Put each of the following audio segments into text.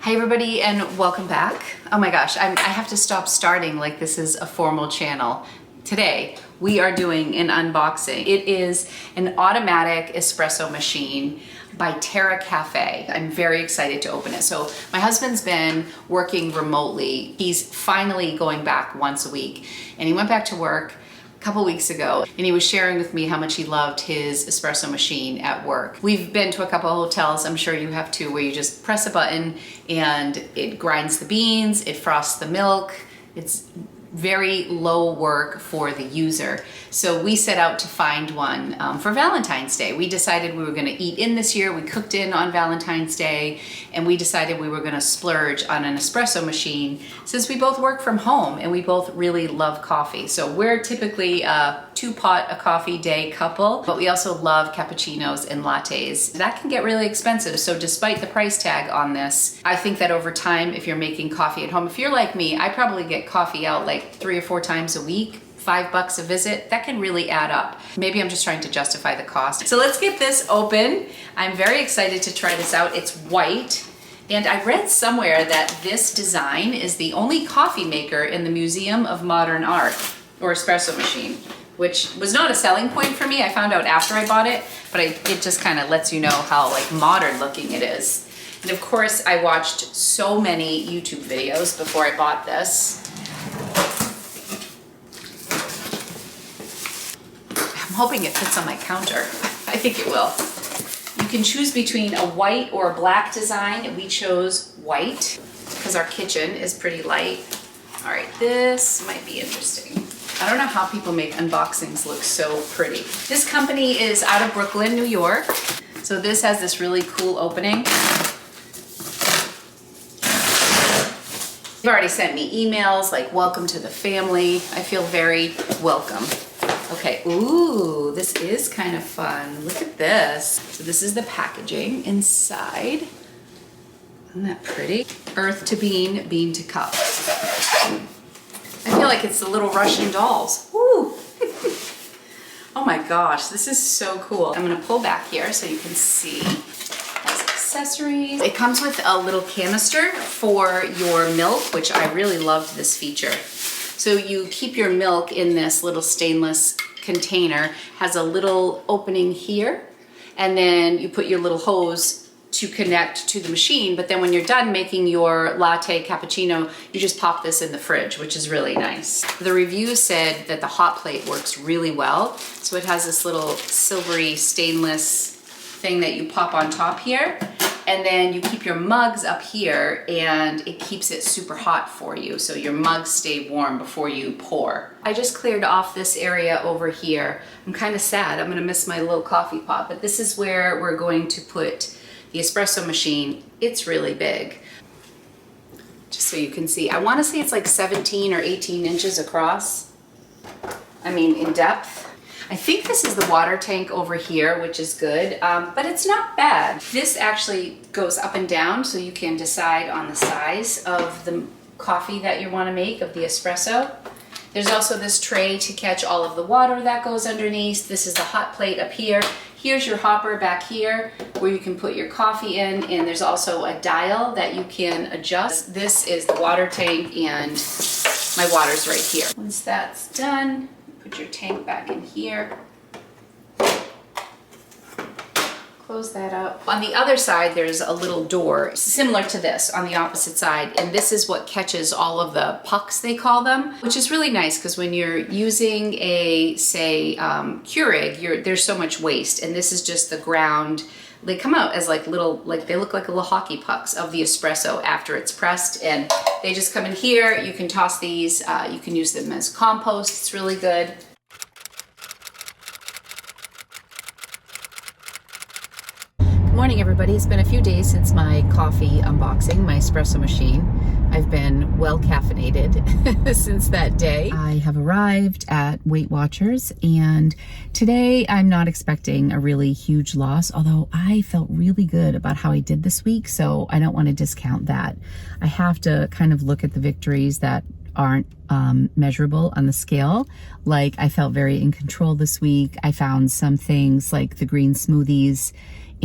Hi everybody and welcome back. Oh my gosh, I have to stop starting like this is a formal channel. Today we are doing an unboxing. It is an automatic espresso machine by Terra Kaffe. I'm very excited to open it. So my husband's been working remotely. He's finally going back once a week and he went back to work couple weeks ago and he was sharing with me how much he loved his espresso machine at work. We've been to a couple of hotels, I'm sure you have too, where you just press a button and it grinds the beans, it frosts the milk. It's very low work for the user. So we set out to find one for Valentine's Day. We decided we were gonna eat in this year. We cooked in on Valentine's Day and we decided we were gonna splurge on an espresso machine since we both work from home and we both really love coffee. So we're typically a 2-pot a coffee day couple, but we also love cappuccinos and lattes. That can get really expensive. So despite the price tag on this, I think that over time, if you're making coffee at home, if you're like me, I probably get coffee out like 3 or 4 times a week, $5 a visit, that can really add up. Maybe I'm just trying to justify the cost. So let's get this open. I'm very excited to try this out. It's white. And I read somewhere that this design is the only coffee maker in the Museum of Modern Art, or espresso machine, which was not a selling point for me. I found out after I bought it, but it just kind of lets you know how like modern looking it is. And of course, I watched so many YouTube videos before I bought this. I'm hoping it fits on my counter. I think it will. You can choose between a white or a black design. We chose white because our kitchen is pretty light. All right, this might be interesting. I don't know how people make unboxings look so pretty. This company is out of Brooklyn, New York. So this has this really cool opening. They've already sent me emails like, welcome to the family. I feel very welcome. Okay, ooh, this is kind of fun. Look at this. So this is the packaging inside. Isn't that pretty? Earth to bean, bean to cup. I feel like it's the little Russian dolls. Woo! Oh my gosh, this is so cool. I'm gonna pull back here so you can see. It has accessories. It comes with a little canister for your milk, which I really loved this feature. So you keep your milk in this little stainless container, has a little opening here, and then you put your little hose to connect to the machine, but then when you're done making your latte cappuccino, you just pop this in the fridge, which is really nice. The review said that the hot plate works really well. So it has this little silvery stainless thing that you pop on top here, and then you keep your mugs up here and it keeps it super hot for you. So your mugs stay warm before you pour. I just cleared off this area over here. I'm kind of sad, I'm gonna miss my little coffee pot, but this is where we're going to put the espresso machine. It's really big. Just so you can see, I wanna say it's like 17 or 18 inches across. I mean, in depth. I think this is the water tank over here, which is good, but it's not bad. This actually goes up and down, so you can decide on the size of the coffee that you wanna make, of the espresso. There's also this tray to catch all of the water that goes underneath. This is the hot plate up here. Here's your hopper back here where you can put your coffee in, and there's also a dial that you can adjust. This is the water tank and my water's right here. Once that's done, put your tank back in here. Close that up. On the other side, there's a little door similar to this on the opposite side, and this is what catches all of the pucks, they call them, which is really nice because when you're using a, say, Keurig, there's so much waste, and this is just the ground. They come out as like little, like they look like little hockey pucks of the espresso after it's pressed, and they just come in here. You can toss these, you can use them as compost. It's really good. Good morning, everybody. It's been a few days since my coffee unboxing, my espresso machine. I've been well caffeinated since that day. I have arrived at Weight Watchers, and today I'm not expecting a really huge loss, although I felt really good about how I did this week, so I don't want to discount that. I have to kind of look at the victories that aren't measurable on the scale. Like, I felt very in control this week. I found some things like the green smoothies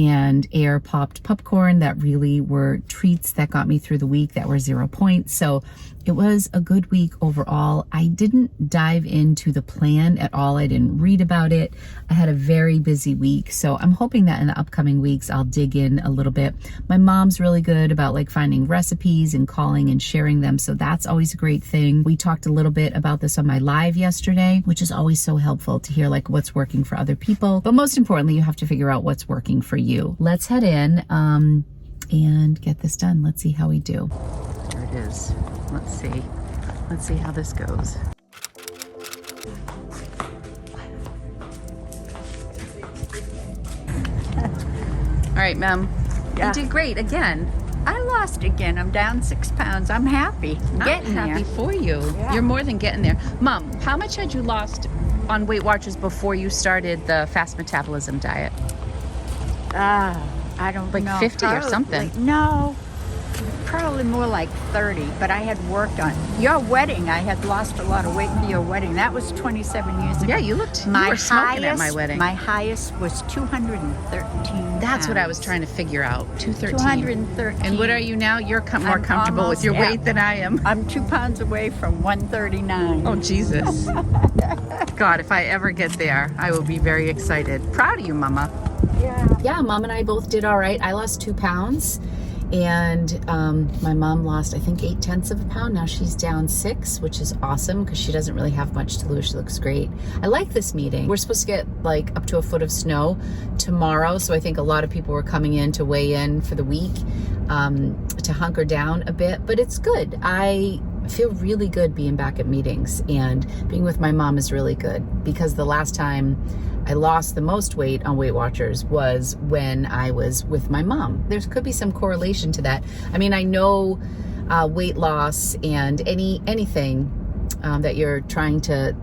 and air popped popcorn that really were treats that got me through the week that were 0 points. So it was a good week overall. I didn't dive into the plan at all. I didn't read about it. I had a very busy week. So I'm hoping that in the upcoming weeks, I'll dig in a little bit. My mom's really good about like finding recipes and calling and sharing them. So that's always a great thing. We talked a little bit about this on my live yesterday, which is always so helpful to hear like what's working for other people. But most importantly, you have to figure out what's working for you. Let's head in and get this done. Let's see how we do. There it is. Let's see. Let's see how this goes. All right, Mom. Yeah. You did great again. I lost again. I'm down 6 pounds. I'm happy. I'm happy for you. Yeah. You're more than getting there. Mom, how much had you lost on Weight Watchers before you started the fast metabolism diet? I don't Like know. 50 or Probably- something. No, probably more like 30, but I had worked on your wedding. I had lost a lot of weight for your wedding. That was 27 years ago. Yeah, you were smoking at my wedding. My highest was 213 That's what I was pounds. trying to figure out. 213. 213. And what are you now? You're more I'm comfortable with almost your at- weight than I am. I'm 2 pounds away from 139. Oh, Jesus. God, if I ever get there, I will be very excited. Proud of you, Mama. Yeah, Mom and I both did all right. I lost 2 pounds. And my mom lost, I think, 0.8 of a pound. Now she's down 6, which is awesome because she doesn't really have much to lose. She looks great. I like this meeting. We're supposed to get like up to a foot of snow tomorrow. So I think a lot of people were coming in to weigh in for the week to hunker down a bit. But it's good. I feel really good being back at meetings, and being with my mom is really good because the last time I lost the most weight on Weight Watchers was when I was with my mom. There could be some correlation to that. I mean, I know weight loss and anything that you're trying to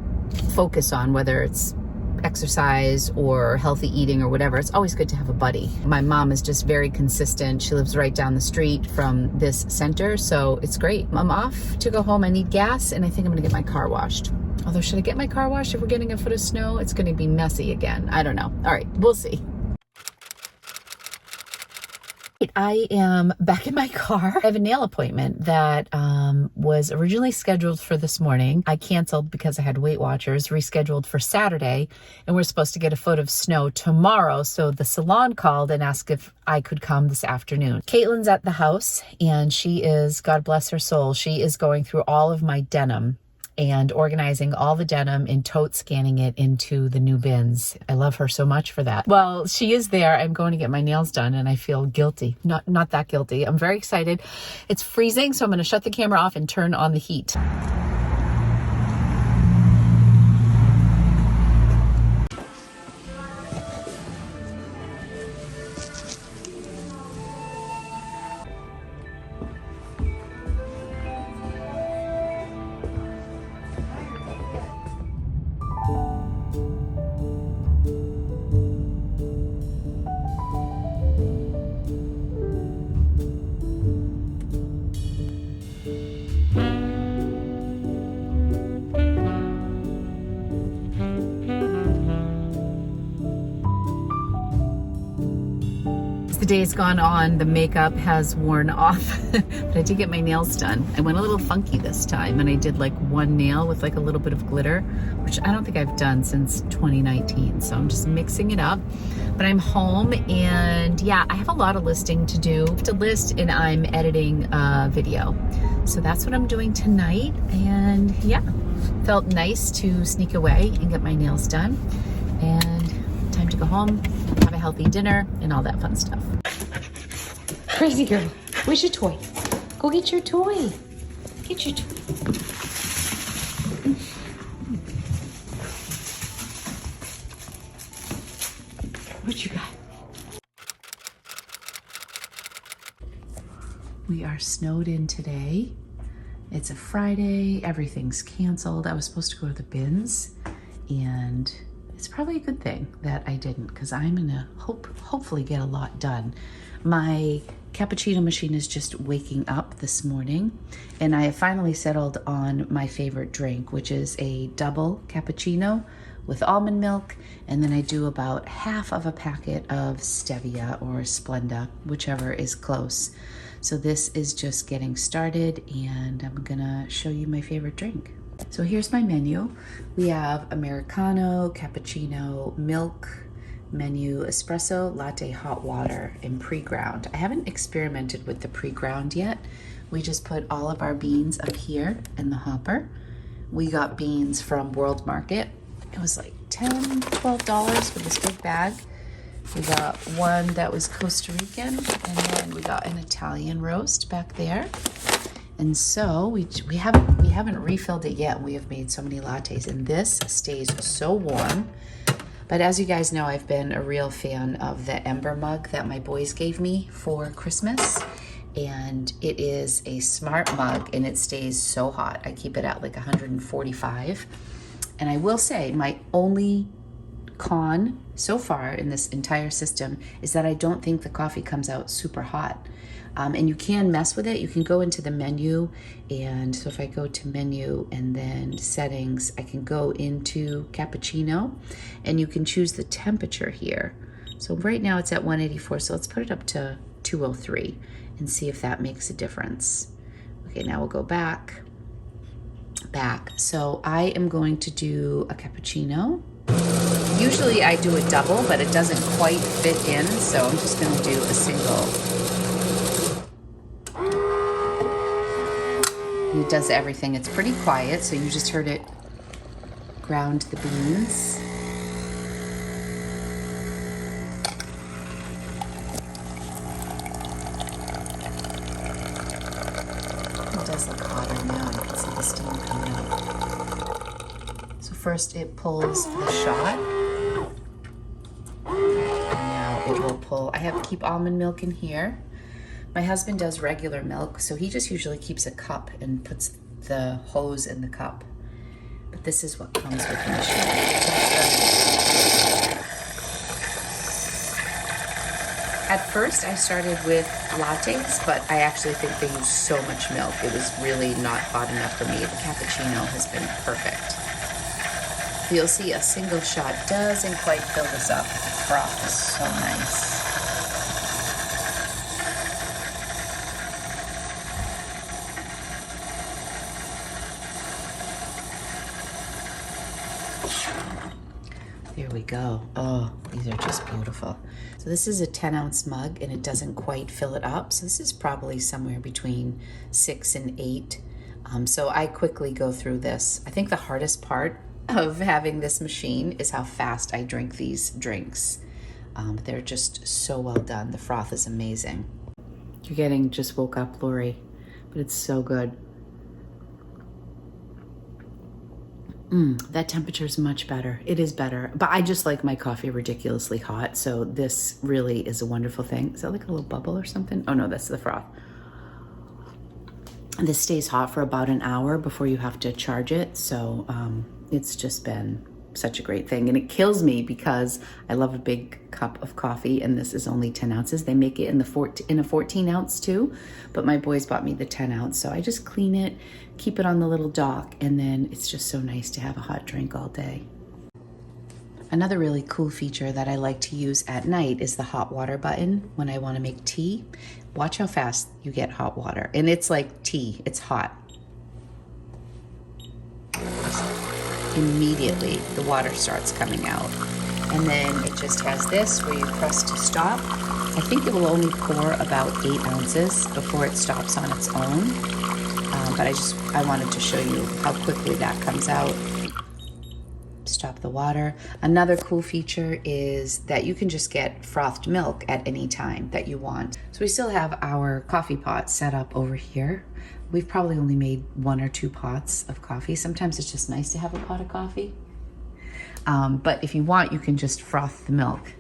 focus on, whether it's exercise or healthy eating or whatever, it's always good to have a buddy. My mom is just very consistent. She lives right down the street from this center, so it's great. I'm off to go home. I need gas, and I think I'm gonna get my car washed. Although, should I get my car washed if we're getting a foot of snow? It's gonna be messy again. I don't know. All right, we'll see. I am back in my car. I have a nail appointment that was originally scheduled for this morning. I canceled because I had Weight Watchers, rescheduled for Saturday, and we're supposed to get a foot of snow tomorrow. So the salon called and asked if I could come this afternoon. Caitlin's at the house, and she is, God bless her soul, she is going through all of my denim and organizing all the denim and tote scanning it into the new bins. I love her so much for that. Well, she is there. I'm going to get my nails done and I feel guilty. Not that guilty. I'm very excited. It's freezing, so I'm going to shut the camera off and turn on the heat. The day's gone on, the makeup has worn off, but I did get my nails done. I went a little funky this time, and I did like one nail with like a little bit of glitter, which I don't think I've done since 2019. So I'm just mixing it up. But I'm home, and yeah, I have a lot of listing to do. I have to list, and I'm editing a video. So that's what I'm doing tonight, and yeah, felt nice to sneak away and get my nails done. And time to go home, have a healthy dinner, and all that fun stuff. Crazy girl, where's your toy? Go get your toy. Get your toy. What you got? We are snowed in today. It's a Friday, everything's canceled. I was supposed to go to the bins, and it's probably a good thing that I didn't, because I'm gonna hopefully get a lot done. My cappuccino machine is just waking up this morning, and I have finally settled on my favorite drink, which is a double cappuccino with almond milk, and then I do about half of a packet of stevia or Splenda, whichever is close. So this is just getting started, and I'm gonna show you my favorite drink. So here's my menu. We have Americano, cappuccino, milk, menu, espresso, latte, hot water, and pre-ground. I haven't experimented with the pre-ground yet. We just put all of our beans up here in the hopper. We got beans from World Market. It was like $10, $12 for this big bag. We got one that was Costa Rican, and then we got an Italian roast back there. And so we haven't refilled it yet. We have made so many lattes, and this stays so warm. But as you guys know, I've been a real fan of the Ember mug that my boys gave me for Christmas. And it is a smart mug, and it stays so hot. I keep it at like 145. And I will say my only con so far in this entire system is that I don't think the coffee comes out super hot. And you can mess with it. You can go into the menu, and so if I go to menu and then settings, I can go into cappuccino, and you can choose the temperature here. So right now it's at 184, so let's put it up to 203 and see if that makes a difference. Okay, now we'll go back. So I am going to do a cappuccino. Usually I do a double, but it doesn't quite fit in, so I'm just gonna do a single. It does everything. It's pretty quiet, so you just heard it ground the beans. It does look hotter now. You can see the steam coming out. So first it pulls the shot. And now it will pull. I have to keep almond milk in here. My husband does regular milk, so he just usually keeps a cup and puts the hose in the cup. But this is what comes with the machine. At first, I started with lattes, but I actually think they use so much milk. It was really not hot enough for me. The cappuccino has been perfect. You'll see a single shot doesn't quite fill this up. The froth is so nice. There we go. Oh, these are just beautiful. So this is a 10-ounce mug, and it doesn't quite fill it up. So this is probably somewhere between 6 and 8. So I quickly go through this. I think the hardest part of having this machine is how fast I drink these drinks. They're just so well done. The froth is amazing. You're getting just woke up, Lori, but it's so good. That temperature is much better. It is better, but I just like my coffee ridiculously hot, so this really is a wonderful thing. Is that like a little bubble or something? Oh no, that's the froth. This stays hot for about an hour before you have to charge it, so it's just been such a great thing. And it kills me because I love a big cup of coffee, and this is only 10 ounces. They make it in a 14 ounce too, but my boys bought me the 10 ounce. So I just clean it, keep it on the little dock, and then it's just so nice to have a hot drink all day. Another really cool feature that I like to use at night is the hot water button when I want to make tea. Watch how fast you get hot water. And it's like tea, it's hot. Immediately the water starts coming out, and then it just has this where you press to stop. I think it will only pour about 8 ounces before it stops on its own, but I wanted to show you how quickly that comes out. Stop the water. Another cool feature is that you can just get frothed milk at any time that you want. So we still have our coffee pot set up over here. We've probably only made 1 or 2 pots of coffee. Sometimes it's just nice to have a pot of coffee. But if you want, you can just froth the milk.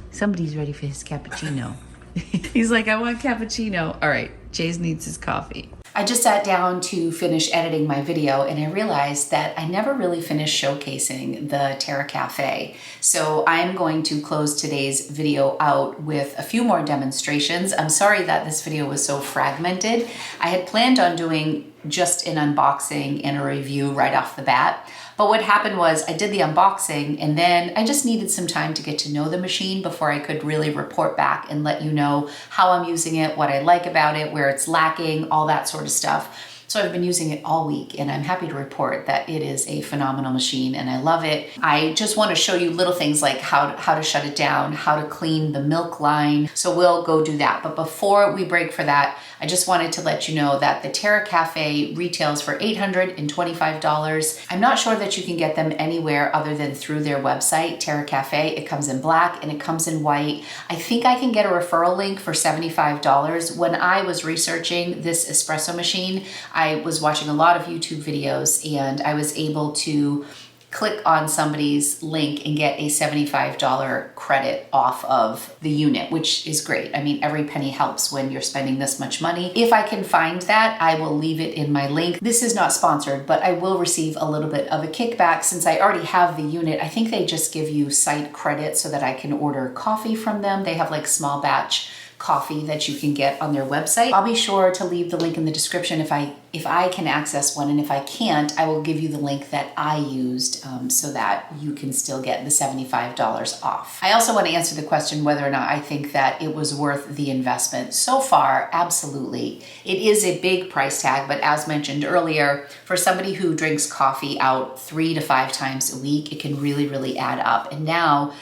Somebody's ready for his cappuccino. He's like, I want cappuccino. All right, Jays needs his coffee. I just sat down to finish editing my video, and I realized that I never really finished showcasing the Terra Kaffe. So I'm going to close today's video out with a few more demonstrations. I'm sorry that this video was so fragmented. I had planned on doing just an unboxing and a review right off the bat, But what happened was I did the unboxing and then I just needed some time to get to know the machine before I could really report back and let you know how I'm using it, what I like about it, where it's lacking, all that sort of stuff. So I've been using it all week and I'm happy to report that it is a phenomenal machine and I love it. I just want to show you little things like how to shut it down, how to clean the milk line. So we'll go do that. But before we break for that, I just wanted to let you know that the Terra Kaffe retails for $825. I'm not sure that you can get them anywhere other than through their website, Terra Kaffe. It comes in black and it comes in white. I think I can get a referral link for $75. When I was researching this espresso machine, I was watching a lot of YouTube videos and I was able to click on somebody's link and get a $75 credit off of the unit, which is great. I mean, every penny helps when you're spending this much money. If I can find that, I will leave it in my link. This is not sponsored, but I will receive a little bit of a kickback since I already have the unit. I think they just give you site credit so that I can order coffee from them. They have like small batch coffee that you can get on their website. I'll be sure to leave the link in the description if I can access one, and if I can't, I will give you the link that I used so that you can still get the $75 off. I also want to answer the question whether or not I think that it was worth the investment. So far, absolutely. It is a big price tag, but as mentioned earlier, for somebody who drinks coffee out 3 to 5 times a week, it can really, really add up. And now,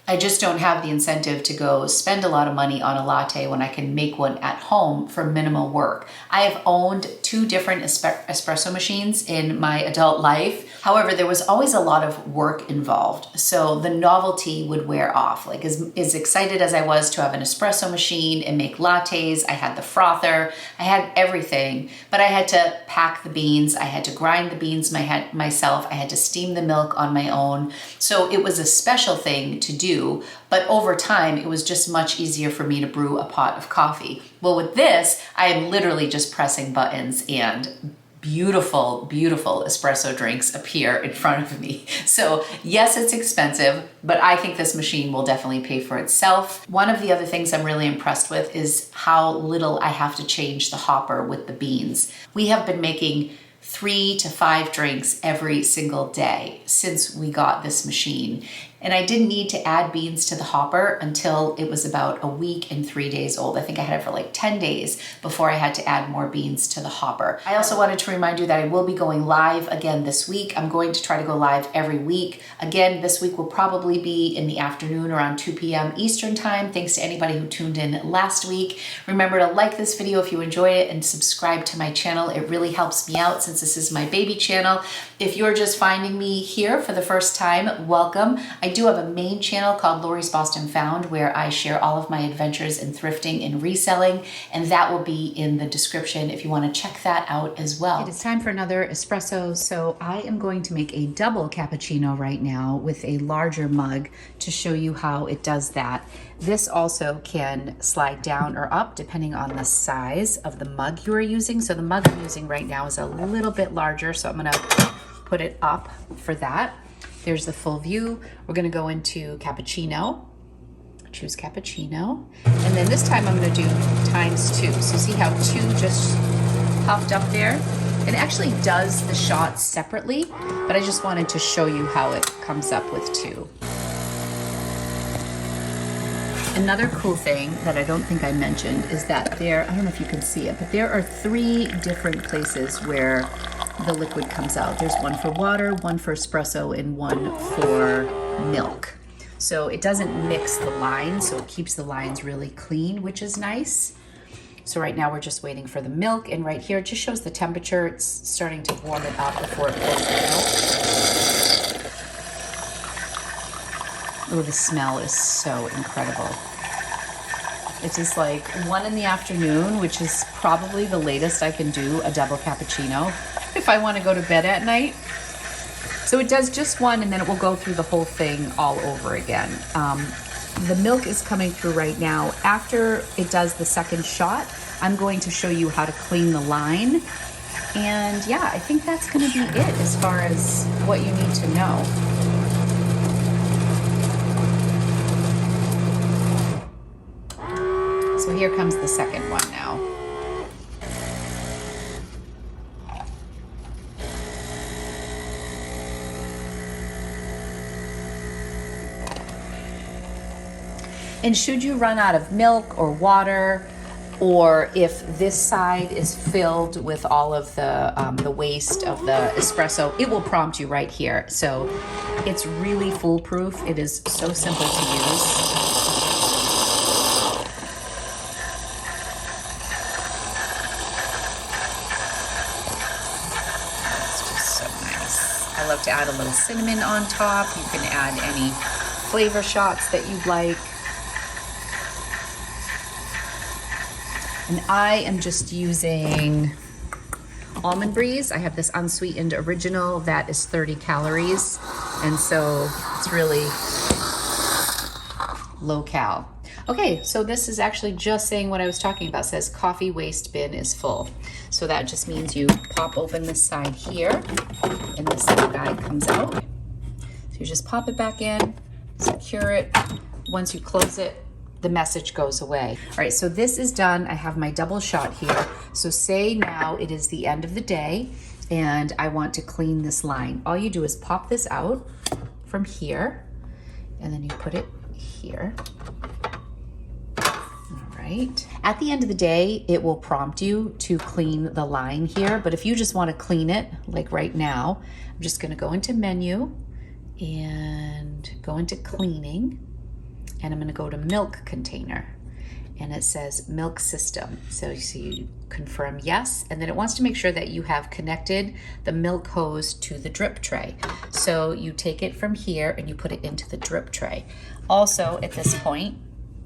I just don't have the incentive to go spend a lot of money on a latte when I can make one at home for minimal work. I have owned 2 different espresso machines in my adult life. However, there was always a lot of work involved. So the novelty would wear off. Like as excited as I was to have an espresso machine and make lattes, I had the frother, I had everything, but I had to pack the beans, I had to grind the beans myself, I had to steam the milk on my own. So it was a special thing to do, but over time, it was just much easier for me to brew a pot of coffee. Well, with this, I am literally just pressing buttons and beautiful, beautiful espresso drinks appear in front of me. So yes, it's expensive, but I think this machine will definitely pay for itself. One of the other things I'm really impressed with is how little I have to change the hopper with the beans. We have been making 3 to 5 drinks every single day since we got this machine. And I didn't need to add beans to the hopper until it was about a week and 3 days old. I think I had it for like 10 days before I had to add more beans to the hopper. I also wanted to remind you that I will be going live again this week. I'm going to try to go live every week. Again, this week will probably be in the afternoon around 2 p.m. Eastern time. Thanks to anybody who tuned in last week. Remember to like this video if you enjoy it and subscribe to my channel. It really helps me out since this is my baby channel. If you're just finding me here for the first time, welcome. I do have a main channel called Lori's Boston Found where I share all of my adventures in thrifting and reselling, and that will be in the description if you want to check that out as well. It is time for another espresso, so I am going to make a double cappuccino right now with a larger mug to show you how it does that. This also can slide down or up depending on the size of the mug you are using. So the mug I'm using right now is a little bit larger, so I'm going to put it up for that. There's the full view. We're gonna go into cappuccino, choose cappuccino. And then this time I'm gonna do ×2. So see how 2 just popped up there? It actually does the shots separately, but I just wanted to show you how it comes up with 2. Another cool thing that I don't think I mentioned is that I don't know if you can see it, but there are 3 different places where the liquid comes out. There's one for water, one for espresso, and one for milk. So it doesn't mix the lines, so it keeps the lines really clean, which is nice. So right now we're just waiting for the milk, and right here it just shows the temperature. It's starting to warm it up before it pours the milk. Oh, the smell is so incredible. It is like 1 in the afternoon, which is probably the latest I can do a double cappuccino if I want to go to bed at night. So it does just 1 and then it will go through the whole thing all over again. The milk is coming through right now. After it does the second shot, I'm going to show you how to clean the line. And yeah, I think that's going to be it as far as what you need to know. So here comes the second one now. And should you run out of milk or water, or if this side is filled with all of the waste of the espresso, it will prompt you right here. So it's really foolproof. It is so simple to use. I love to add a little cinnamon on top. You can add any flavor shots that you'd like. And I am just using Almond Breeze. I have this unsweetened original that is 30 calories. And so it's really low cal. Okay, so this is actually just saying what I was talking about. It says coffee waste bin is full. So that just means you pop open this side here and this little guy comes out. So you just pop it back in, secure it. Once you close it, the message goes away. All right, so this is done. I have my double shot here. So say now it is the end of the day and I want to clean this line. All you do is pop this out from here and then you put it here. Right. At the end of the day, it will prompt you to clean the line here, but if you just want to clean it, like right now, I'm just going to go into menu and go into cleaning, and I'm going to go to milk container, and it says milk system. So you confirm yes, and then it wants to make sure that you have connected the milk hose to the drip tray. So you take it from here and you put it into the drip tray. Also, at this point,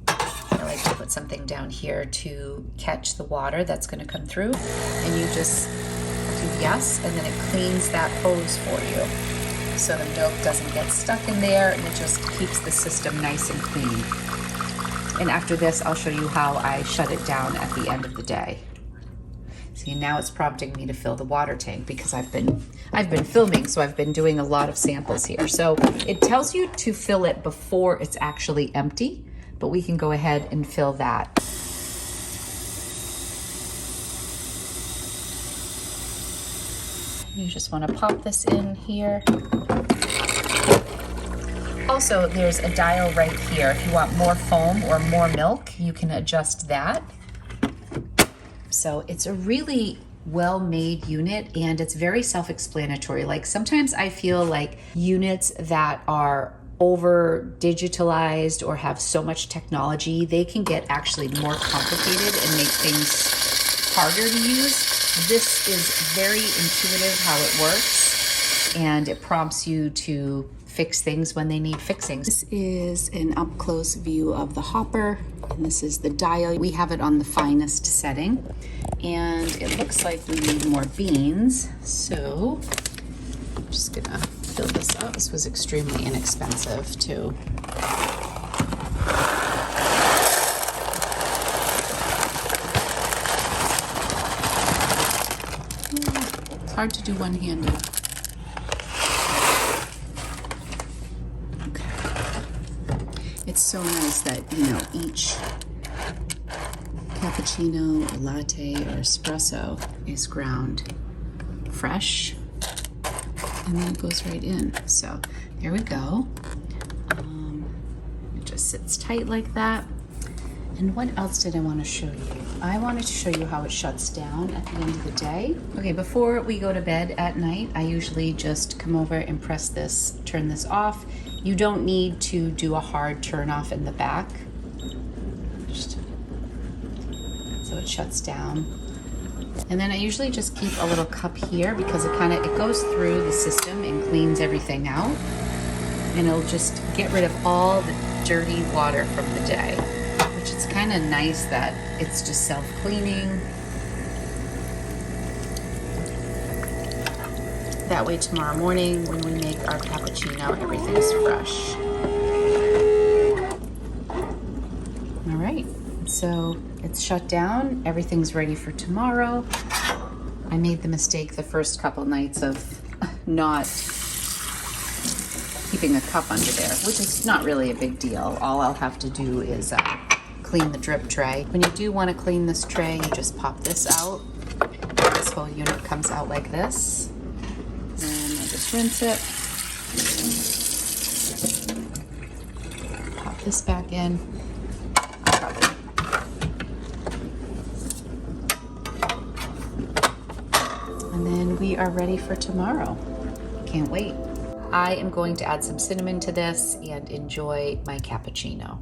I like to put something down here to catch the water that's going to come through, and you just do yes, and then it cleans that hose for you so the milk doesn't get stuck in there, and it just keeps the system nice and clean. And after this, I'll show you how I shut it down at the end of the day. See, now it's prompting me to fill the water tank because I've been filming, so I've been doing a lot of samples here. So it tells you to fill it before it's actually empty, but we can go ahead and fill that. You just want to pop this in here. Also, there's a dial right here. If you want more foam or more milk, you can adjust that. So it's a really well-made unit, and it's very self-explanatory. Like sometimes I feel like units that are over digitalized or have so much technology, they can get actually more complicated and make things harder to use. This is very intuitive how it works, and it prompts you to fix things when they need fixing. This is an up-close view of the hopper, and this is the dial. We have it on the finest setting, and it looks like we need more beans, so I'm just gonna fill this up. This was extremely inexpensive too. It's hard to do one-handed. It's so nice that, you know, each cappuccino, or latte, or espresso is ground fresh, and then it goes right in. So there we go. It just sits tight like that. And what else did I want to show you? I wanted to show you how it shuts down at the end of the day. Okay, before we go to bed at night, I usually just come over and press this, turn this off. You don't need to do a hard turn off in the back. Just, so it shuts down. And then I usually just keep a little cup here because it goes through the system and cleans everything out. And it'll just get rid of all the dirty water from the day, which is kind of nice that it's just self-cleaning. That way tomorrow morning when we make our cappuccino, everything's fresh. All right, so it's shut down. Everything's ready for tomorrow. I made the mistake the first couple nights of not keeping a cup under there, which is not really a big deal. All I'll have to do is clean the drip tray. When you do want to clean this tray, you just pop this out. This whole unit comes out like this. And I just rinse it. Pop this back in. and we are ready for tomorrow. Can't wait. I am going to add some cinnamon to this and enjoy my cappuccino.